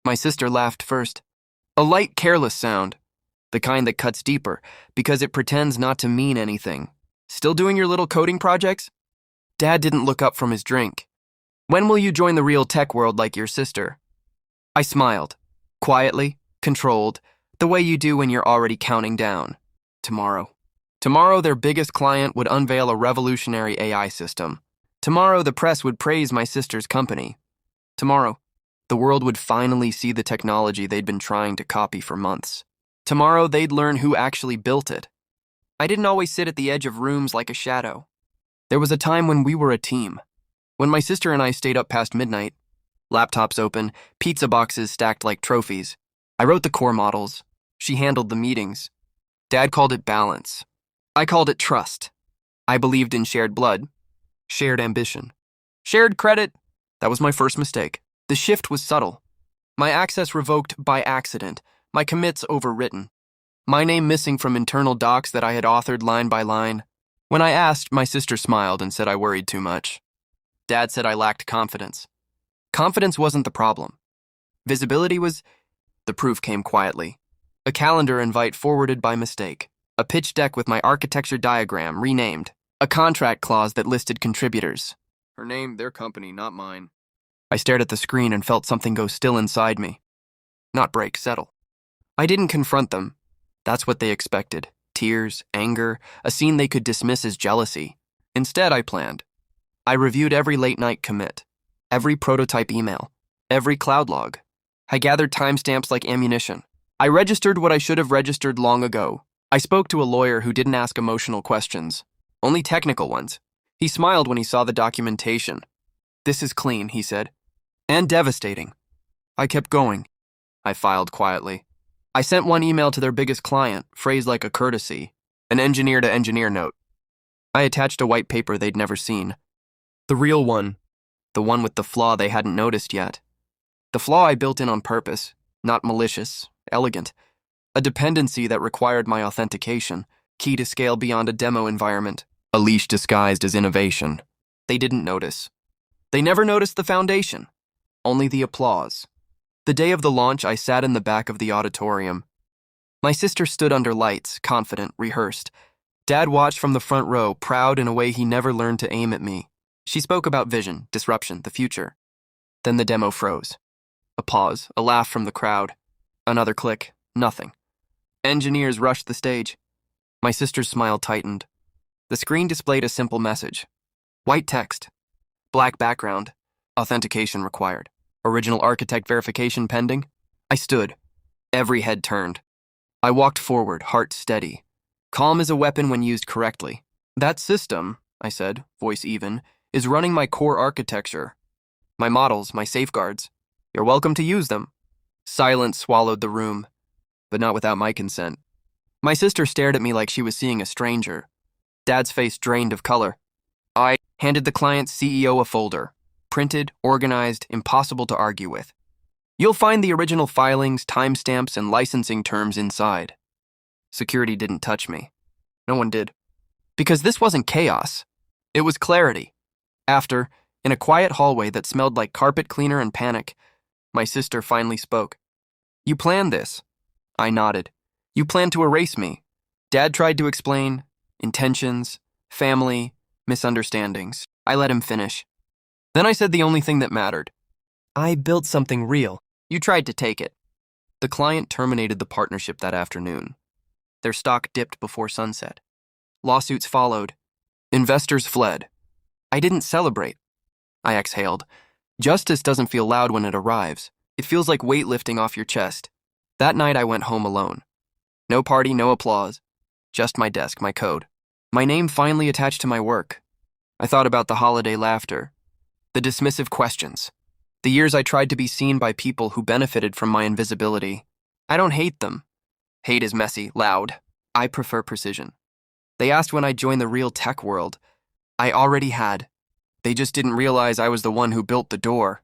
My sister laughed first. A light, careless sound. The kind that cuts deeper, because it pretends not to mean anything. Still doing your little coding projects? Dad didn't look up from his drink. When will you join the real tech world like your sister? I smiled. Quietly, controlled, the way you do when you're already counting down. Tomorrow. Tomorrow, their biggest client would unveil a revolutionary AI system. Tomorrow, the press would praise my sister's company. Tomorrow, the world would finally see the technology they'd been trying to copy for months. Tomorrow, they'd learn who actually built it. I didn't always sit at the edge of rooms like a shadow. There was a time when we were a team. When my sister and I stayed up past midnight, laptops open, pizza boxes stacked like trophies. I wrote the core models. She handled the meetings. Dad called it balance. I called it trust. I believed in shared blood, shared ambition, shared credit. That was my first mistake. The shift was subtle. My access revoked by accident, my commits overwritten. My name missing from internal docs that I had authored line by line. When I asked, my sister smiled and said I worried too much. Dad said I lacked confidence. Confidence wasn't the problem. Visibility was. The proof came quietly. A calendar invite forwarded by mistake. A pitch deck with my architecture diagram renamed. A contract clause that listed contributors. Her name, their company, not mine. I stared at the screen and felt something go still inside me. Not break, settle. I didn't confront them. That's what they expected. Tears, anger, a scene they could dismiss as jealousy. Instead, I planned. I reviewed every late-night commit, every prototype email, every cloud log. I gathered timestamps like ammunition. I registered what I should have registered long ago. I spoke to a lawyer who didn't ask emotional questions, only technical ones. He smiled when he saw the documentation. This is clean, he said, and devastating. I kept going. I filed quietly. I sent one email to their biggest client, phrased like a courtesy, an engineer-to-engineer note. I attached a white paper they'd never seen. The real one, the one with the flaw they hadn't noticed yet. The flaw I built in on purpose, not malicious, elegant. A dependency that required my authentication, key to scale beyond a demo environment, a leash disguised as innovation. They didn't notice. They never noticed the foundation, only the applause. The day of the launch, I sat in the back of the auditorium. My sister stood under lights, confident, rehearsed. Dad watched from the front row, proud in a way he never learned to aim at me. She spoke about vision, disruption, the future. Then the demo froze. A pause, a laugh from the crowd. Another click, nothing. Engineers rushed the stage. My sister's smile tightened. The screen displayed a simple message. White text. Black background. Authentication required. Original architect verification pending. I stood. Every head turned. I walked forward, heart steady. Calm is a weapon when used correctly. That system, I said, voice even, is running my core architecture. My models, my safeguards. You're welcome to use them. Silence swallowed the room, but not without my consent. My sister stared at me like she was seeing a stranger. Dad's face drained of color. I handed the client's CEO a folder. Printed, organized, impossible to argue with. You'll find the original filings, timestamps, and licensing terms inside. Security didn't touch me. No one did. Because this wasn't chaos. It was clarity. After, in a quiet hallway that smelled like carpet cleaner and panic, my sister finally spoke. You planned this. I nodded. You planned to erase me. Dad tried to explain intentions, family, misunderstandings. I let him finish. Then I said the only thing that mattered. I built something real. You tried to take it. The client terminated the partnership that afternoon. Their stock dipped before sunset. Lawsuits followed. Investors fled. I didn't celebrate. I exhaled. Justice doesn't feel loud when it arrives. It feels like weightlifting off your chest. That night I went home alone. No party, no applause. Just my desk, my code. My name finally attached to my work. I thought about the holiday laughter. The dismissive questions. The years I tried to be seen by people who benefited from my invisibility. I don't hate them. Hate is messy, loud. I prefer precision. They asked when I'd join the real tech world. I already had. They just didn't realize I was the one who built the door.